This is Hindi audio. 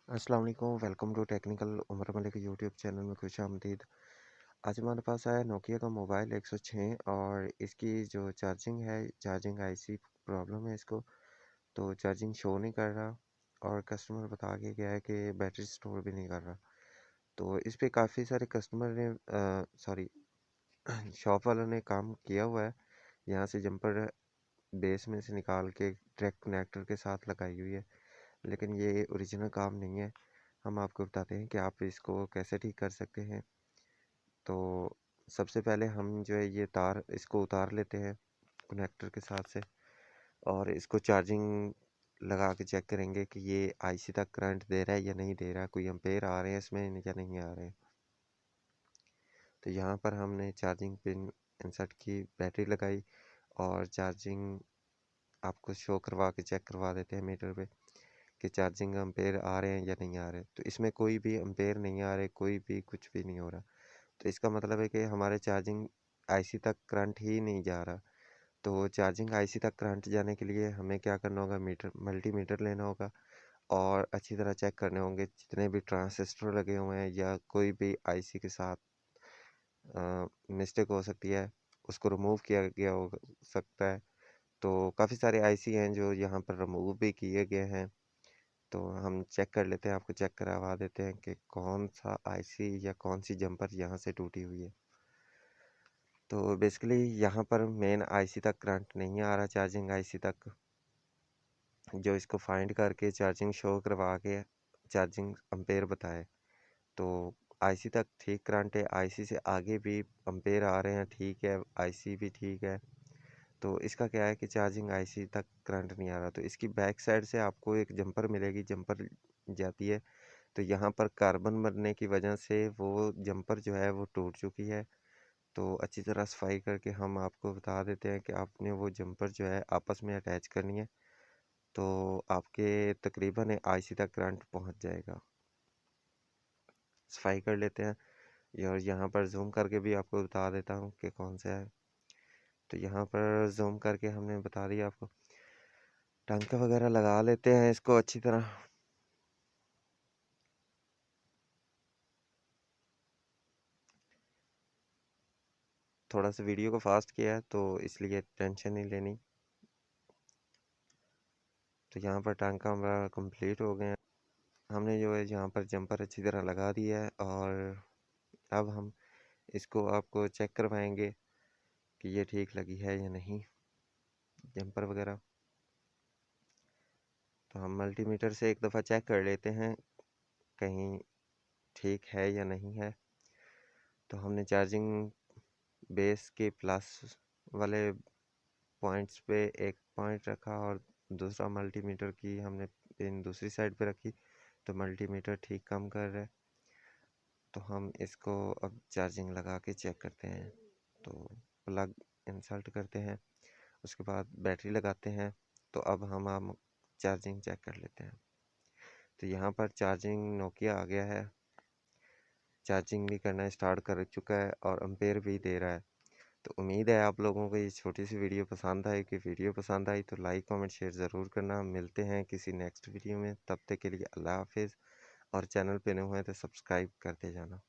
अस्सलाम वालेकुम, welcome to technical Umar Malik YouTube channel में खुश आमदीद। आज हमारे पास आया नोकिया का मोबाइल 106 और इसकी जो चार्जिंग है, चार्जिंग आईसी प्रॉब्लम है इसको। तो चार्जिंग शो नहीं कर रहा और कस्टमर बता के गया है कि बैटरी स्टोर भी नहीं कर रहा। तो इस पे काफ़ी सारे कस्टमर ने सॉरी शॉप वालों ने काम किया हुआ है। यहाँ से जंपर बेस में से निकाल के डायरेक्ट कनेक्टर के साथ लगाई हुई है, लेकिन ये ओरिजिनल काम नहीं है। हम आपको बताते हैं कि आप इसको कैसे ठीक कर सकते हैं। तो सबसे पहले हम जो है ये तार इसको उतार लेते हैं कनेक्टर के साथ से, और इसको चार्जिंग लगा के चेक करेंगे कि ये आईसी तक करंट दे रहा है या नहीं दे रहा है, कोई एम्पेयर आ रहे हैं इसमें या नहीं आ रहे हैं। तो यहाँ पर हमने चार्जिंग पिन इंसर्ट की, बैटरी लगाई और चार्जिंग आपको शो करवा के चेक करवा देते हैं मीटर पे कि चार्जिंग एम्पेयर आ रहे हैं या नहीं आ रहे। तो इसमें कोई भी एम्पेयर नहीं आ रहे, कोई भी कुछ भी नहीं हो रहा। तो इसका मतलब है कि हमारे चार्जिंग आईसी तक करंट ही नहीं जा रहा। तो चार्जिंग आईसी तक करंट जाने के लिए हमें क्या करना होगा, मल्टीमीटर लेना होगा और अच्छी तरह चेक करने होंगे जितने भी ट्रांजिस्टर लगे हुए हैं या कोई भी आईसी के साथ मिस्टेक हो सकती है, उसको रिमूव किया गया हो सकता है। तो काफ़ी सारे आईसी हैं जो यहाँ पर रिमूव भी किए गए हैं। तो हम चेक कर लेते हैं, आपको चेक करवा देते हैं कि कौन सा आईसी या कौन सी जंपर यहाँ से टूटी हुई है। तो बेसिकली यहाँ पर मेन आईसी तक करंट नहीं आ रहा, चार्जिंग आईसी तक। जो इसको फाइंड करके चार्जिंग शो करवा के चार्जिंग एम्पेयर बताए, तो आईसी तक ठीक करंट है, आईसी से आगे भी एम्पेयर आ रहे हैं, ठीक है, आईसी भी ठीक है। तो इसका क्या है कि चार्जिंग आईसी तक करंट नहीं आ रहा। तो इसकी बैक साइड से आपको एक जंपर मिलेगी, जंपर जाती है। तो यहाँ पर कार्बन बनने की वजह से वो जंपर जो है वो टूट चुकी है। तो अच्छी तरह सफाई करके हम आपको बता देते हैं कि आपने वो जंपर जो है आपस में अटैच करनी है, तो आपके तकरीबन आईसी तक करंट पहुँच जाएगा। सफाई कर लेते हैं और यहाँ पर जूम करके भी आपको बता देता हूँ कि कौन सा है। तो यहाँ पर जूम करके हमने बता दिया आपको। टांका वगैरह लगा लेते हैं इसको अच्छी तरह। थोड़ा सा वीडियो को फास्ट किया है तो इसलिए टेंशन नहीं लेनी। तो यहाँ पर टांका हमारा कंप्लीट हो गया। हमने जो है यहाँ पर जंपर अच्छी तरह लगा दिया है और अब हम इसको आपको चेक करवाएंगे कि ये ठीक लगी है या नहीं जंपर वगैरह। तो हम मल्टीमीटर से एक दफ़ा चेक कर लेते हैं कहीं ठीक है या नहीं है। तो हमने चार्जिंग बेस के प्लस वाले पॉइंट्स पे एक पॉइंट रखा और दूसरा मल्टीमीटर की हमने पिन दूसरी साइड पे रखी। तो मल्टीमीटर ठीक काम कर रहा है। तो हम इसको अब चार्जिंग लगा के चेक करते हैं। तो प्लग इंसर्ट करते हैं, उसके बाद बैटरी लगाते हैं। तो अब हम चार्जिंग चेक कर लेते हैं। तो यहाँ पर चार्जिंग नोकिया आ गया है, चार्जिंग भी करना स्टार्ट कर चुका है और एम्पेयर भी दे रहा है। तो उम्मीद है आप लोगों को ये छोटी सी वीडियो पसंद आई। कि वीडियो पसंद आई तो लाइक कमेंट शेयर ज़रूर करना। मिलते हैं किसी नेक्स्ट वीडियो में, तब तक के लिए अल्लाह हाफिज़। और चैनल पे नए हुए हैं तो सब्सक्राइब करते जाना।